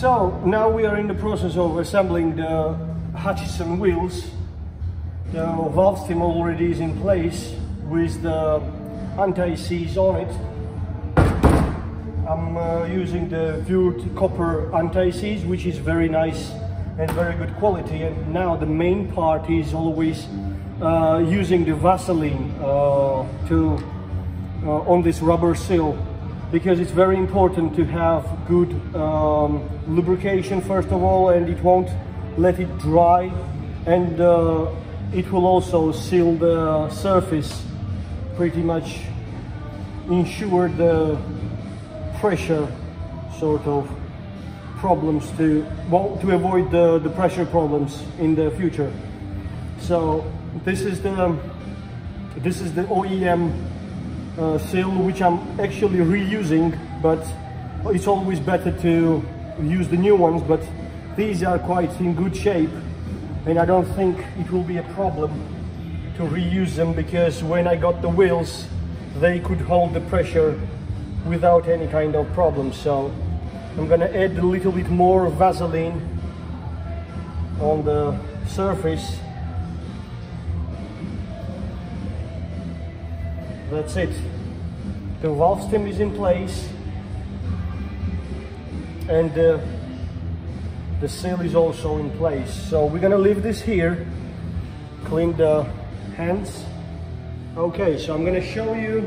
So now we are in the process of assembling the Hutchinson wheels. The valve stem already is in place with the anti-seize on it. I'm using the Wood copper anti-seize, which is very nice and very good quality. And now the main part is always using the Vaseline on this rubber seal, because it's very important to have good lubrication first of all, and it won't let it dry, and it will also seal the surface, pretty much ensure the pressure sort of problems to avoid the pressure problems in the future. So this is the OEM seal, which I'm actually reusing, but it's always better to use the new ones, but these are quite in good shape, and I don't think it will be a problem to reuse them, because when I got the wheels they could hold the pressure without any kind of problem. So I'm gonna add a little bit more Vaseline on the surface. That's it. The valve stem is in place, and the seal is also in place. So we're gonna leave this here, clean the hands. Okay, so I'm gonna show you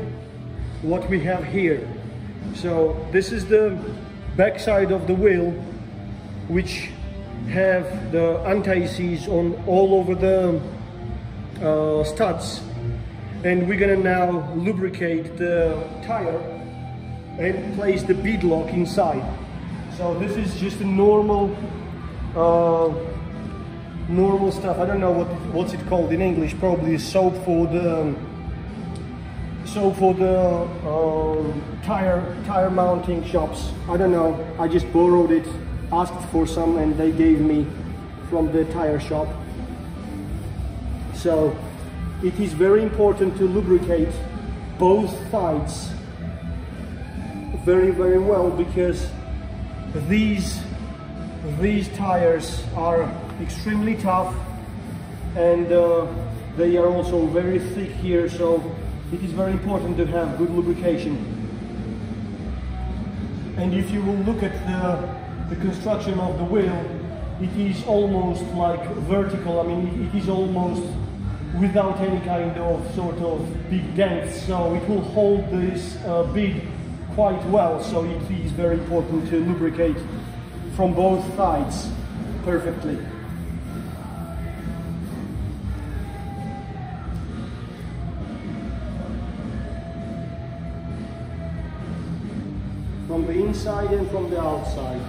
what we have here. So this is the back side of the wheel, which have the anti-seize on all over the studs. And we're gonna now lubricate the tire and place the bead lock inside. So this is just a normal stuff. I don't know what's it called in English. Probably soap for the tire mounting shops. I don't know. I just borrowed it, asked for some, and they gave me from the tire shop. So it is very important to lubricate both sides very, very well, because these tires are extremely tough, and they are also very thick here, so it is very important to have good lubrication. And if you will look at the construction of the wheel, it is almost like vertical. I mean, it is almost without any kind of sort of big dents, so it will hold this bead quite well. So it is very important to lubricate from both sides perfectly. From the inside and from the outside.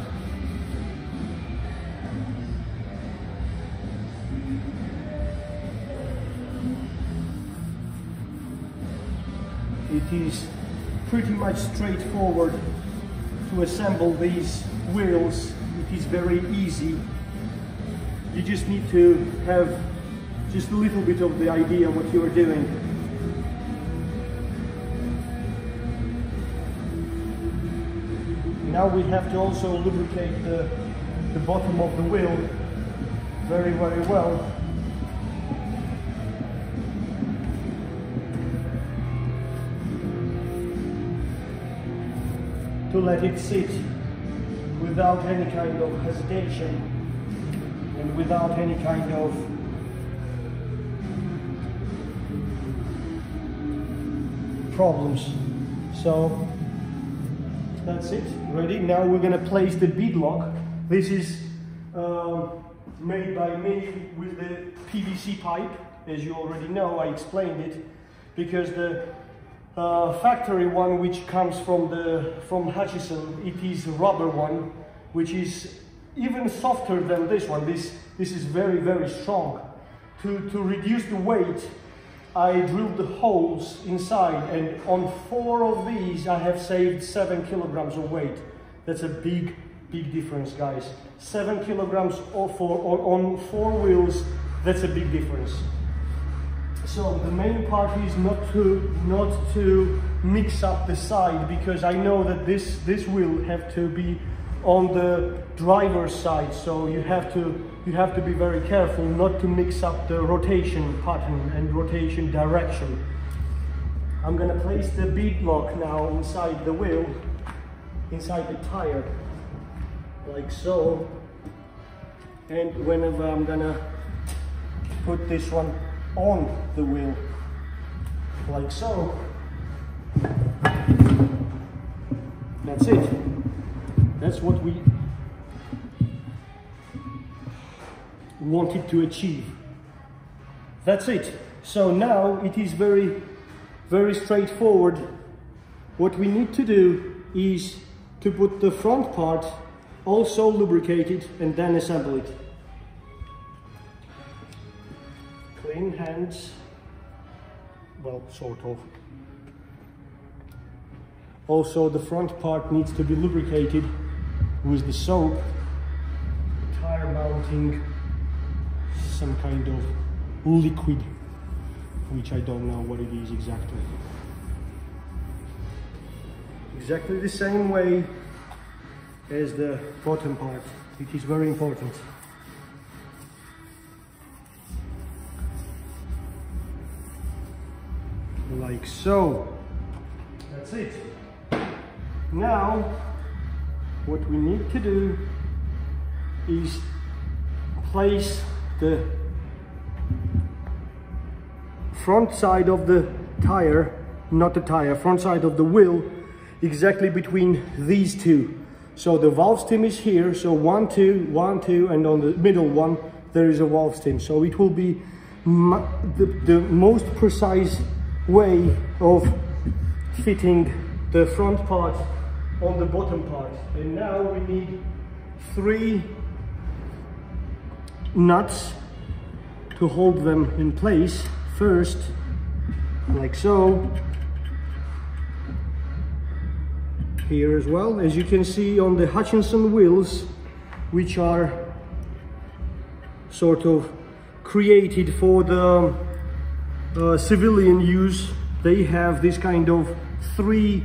It is pretty much straightforward to assemble these wheels. It is very easy. You just need to have just a little bit of the idea what you are doing. Now we have to also lubricate the bottom of the wheel very, very well. To let it sit without any kind of hesitation and without any kind of problems. So that's it, ready. Now we're gonna place the bead lock. This is made by me with the PVC pipe. As you already know, I explained it, because the factory one, which comes from Hutchinson, it is a rubber one, which is even softer than this one. This is very, very strong. To reduce the weight, I drilled the holes inside, and on 4 of these I have saved 7 kilograms of weight. That's a big difference, guys. 7 kilograms on 4 wheels, that's a big difference. So the main part is not to mix up the side, because I know that this will have to be on the driver's side, so you have to be very careful not to mix up the rotation pattern and rotation direction. I'm gonna place the bead lock now inside the wheel, inside the tire, like so. And whenever I'm gonna put this one on the wheel, like so. That's it. That's what we wanted to achieve. That's it. So now it is very, very straightforward. What we need to do is to put the front part also lubricated and then assemble it. Clean hands. Well, sort of. Also, the front part needs to be lubricated with the soap, tire mounting, some kind of liquid, which I don't know what it is exactly. Exactly the same way as the bottom part. It is very important. Like so. That's it. Now, what we need to do is place the front side of the tire, not the tire, front side of the wheel, exactly between these two. So the valve stem is here, so 1, 2, 1, 2, and on the middle one there is a valve stem. So it will be the most precise way of fitting the front part on the bottom part. And now we need 3 nuts to hold them in place. First, like so, here as well. As you can see on the Hutchinson wheels, which are sort of created for the civilian use, they have this kind of 3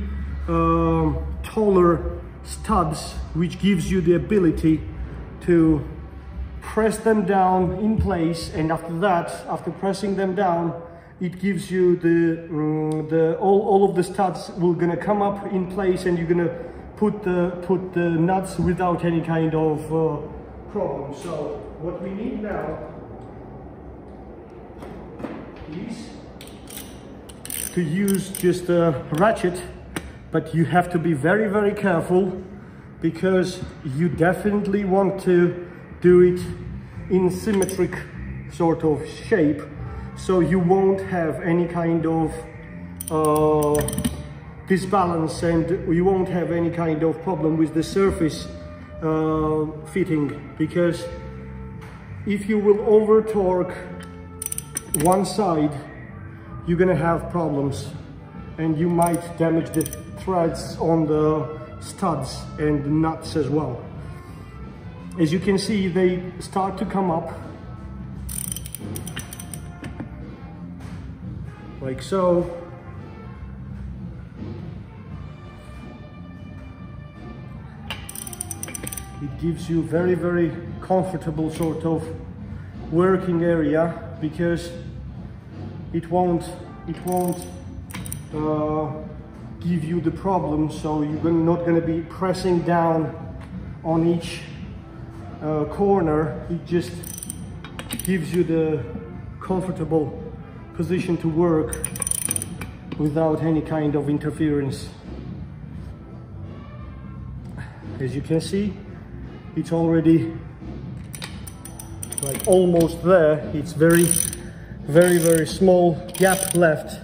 taller studs, which gives you the ability to press them down in place, and after that, after pressing them down, it gives you the all of the studs will gonna come up in place, and you're gonna put the nuts without any kind of problem. So what we need now is to use just a ratchet, but you have to be very, very careful, because you definitely want to do it in symmetric sort of shape, so you won't have any kind of disbalance, and you won't have any kind of problem with the surface fitting, because if you will over torque one side, you're gonna have problems, and you might damage the threads on the studs and the nuts as well. As you can see, they start to come up like so. It gives you very, very comfortable sort of working area, because it won't give you the problem, so you're not going to be pressing down on each corner. It just gives you the comfortable position to work without any kind of interference. As you can see, it's already like almost there. It's very, very small gap left.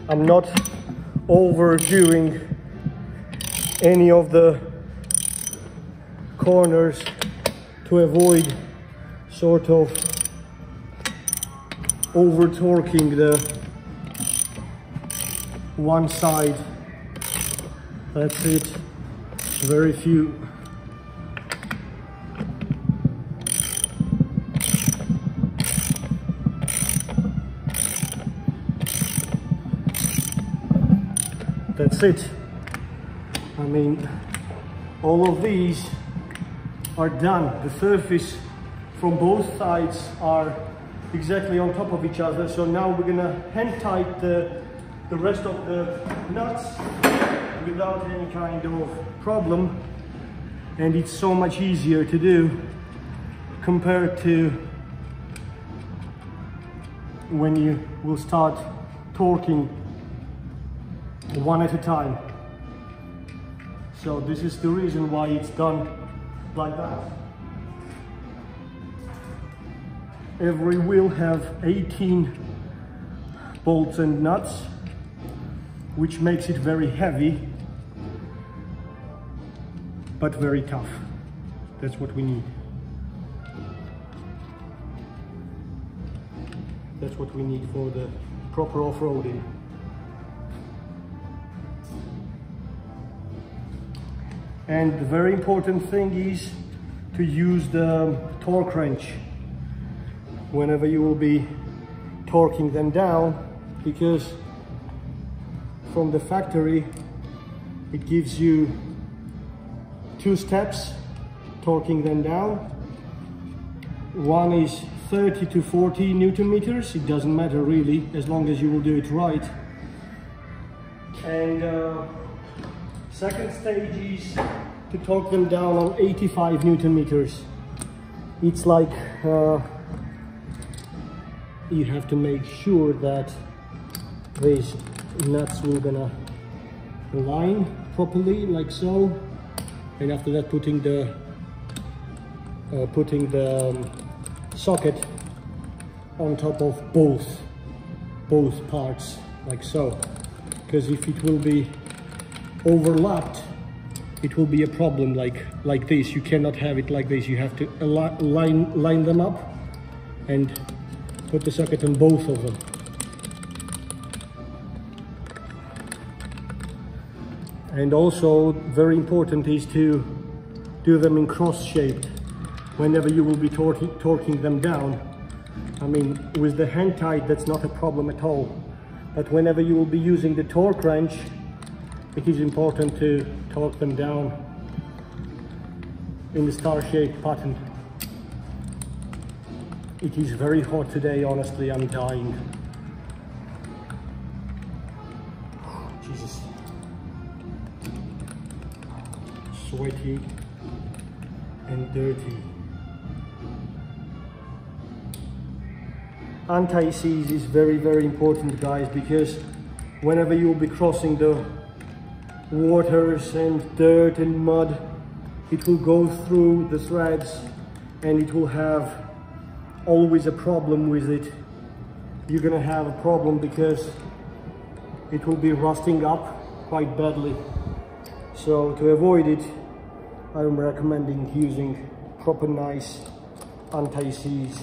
I'm not overdoing any of the corners to avoid sort of over torquing the one side. That's it. Very few. That's it. I mean, all of these are done. The surface from both sides are exactly on top of each other. So now we're gonna hand tight the rest of the nuts without any kind of problem, and it's so much easier to do compared to when you will start torquing one at a time. So this is the reason why it's done like that. Every wheel have 18 bolts and nuts, which makes it very heavy, but very tough. That's what we need. That's what we need for the proper off-roading. And the very important thing is to use the torque wrench whenever you will be torquing them down, because from the factory it gives you 2 steps torquing them down. One is 30 to 40 Newton meters. It doesn't matter really, as long as you will do it right. And second stage is to torque them down on 85 Newton meters. It's like you have to make sure that these nuts will gonna align properly, like so. And after that, putting the socket on top of both parts, like so. Because if it will be overlapped, it will be a problem like this. You cannot have it like this. You have to line them up and put the socket on both of them. And also very important is to do them in cross shape whenever you will be torquing them down. I mean, with the hand tight, that's not a problem at all. But whenever you will be using the torque wrench, it is important to torque them down in the star-shaped pattern. It is very hot today, honestly, I'm dying. Jesus. Sweaty and dirty. Anti-seize is very, very important, guys, because whenever you will be crossing the waters and dirt and mud, it will go through the threads and it will have always a problem with it. You're gonna have a problem because it will be rusting up quite badly. So to avoid it, I'm recommending using proper nice anti-seize.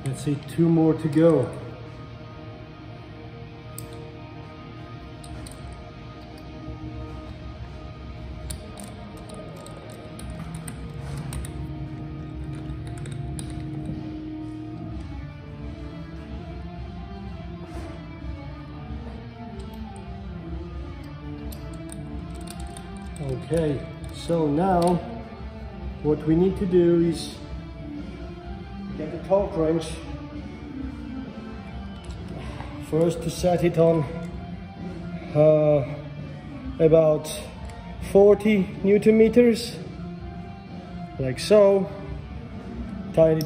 Let's see, 2 more to go. Okay, so now what we need to do is get the torque wrench first to set it on about 40 Newton meters, like so. Get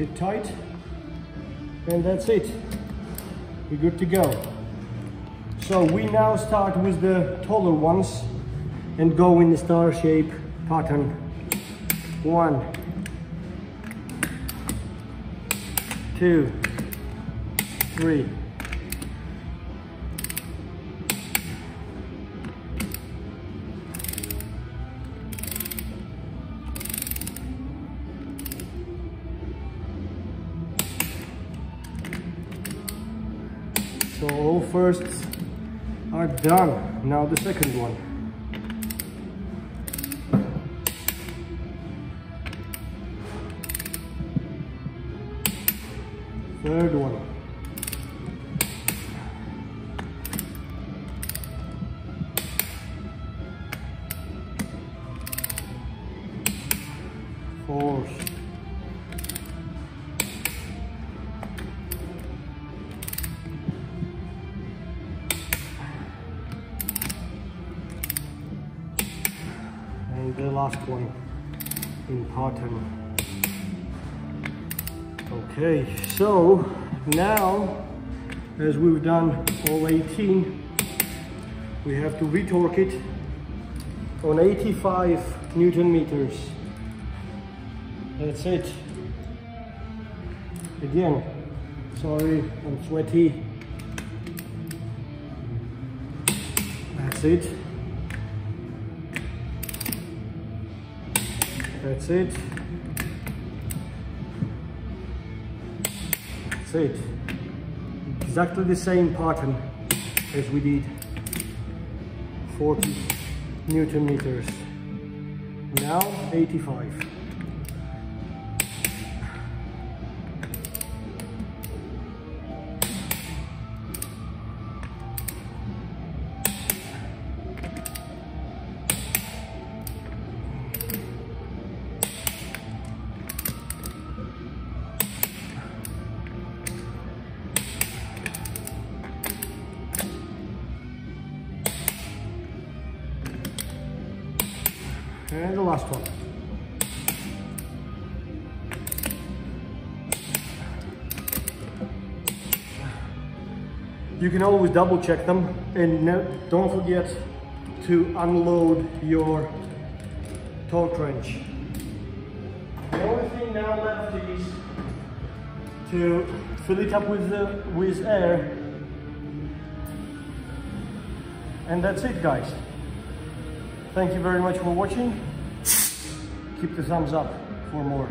it tight, and that's it. We're good to go. So we now start with the taller ones and go in the star shape pattern. 1, 2, 3. So all firsts are done. Now the second one. Third one. Fourth. And the last one in pattern. Okay, so now, as we've done all 18, we have to retorque it on 85 Newton meters. That's it. Again, sorry, I'm sweaty. That's it. That's it. That's it. Exactly the same pattern as we did. 40 Newton meters. Now 85. And the last one. You can always double check them, and don't forget to unload your torque wrench. The only thing now left is to fill it up with air, and that's it, guys. Thank you very much for watching. Keep the thumbs up for more.